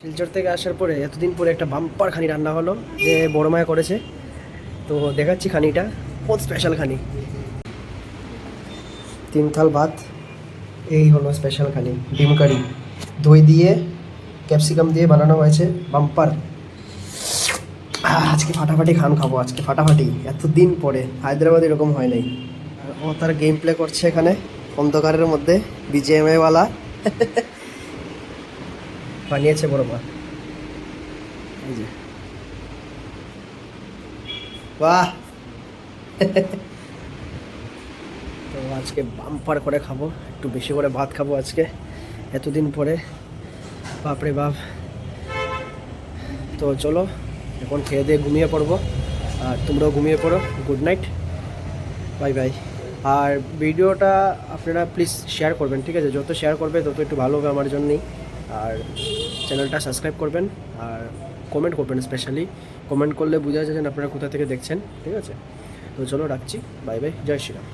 শিলচর থেকে আসার পরে এতদিন পরে একটা বাম্পার খানি রান্না হলো, যে বড় মায়া করেছে। তো দেখাচ্ছি খানিটা, বহুত স্পেশাল খানি। 3 থাল ভাত, এই হলো স্পেশাল খানি। ডিম কারি, দই দিয়ে ক্যাপসিকাম দিয়ে বানানো হয়েছে, বাম্পার। আজকে ফাটাফাটি খান খাবো, আজকে ফাটাফাটি। এতদিন পরে হায়দ্রাবাদ এরকম হয় নাই। আর ও তার গেম প্লে করছে এখানে অন্ধকারের মধ্যে, বিজিএমআই ওয়ালা। বানিয়েছে বড় মা, এই যে। বাহ! তো আজকে বাম্পার করে খাবো, একটু বেশি করে ভাত খাবো আজকে, এতদিন পরে। বাপরে বাপ! তো চলো এখন খেয়ে দিয়ে ঘুমিয়ে পড়বো, আর তোমরাও ঘুমিয়ে পড়ো। Good night, bye bye. আর ভিডিওটা আপনারা প্লিজ শেয়ার করবেন, ঠিক আছে? যত শেয়ার করবে তত একটু ভালো হবে আমার জন্যই। আর চ্যানেলটা সাবস্ক্রাইব করবেন, আর কমেন্ট করবেন। স্পেশালি কমেন্ট করলে বোঝা যায় যে আপনারা কোথা থেকে দেখছেন, ঠিক আছে? তো চলো রাখছি, বাই বাই, জয় শ্রীরাম।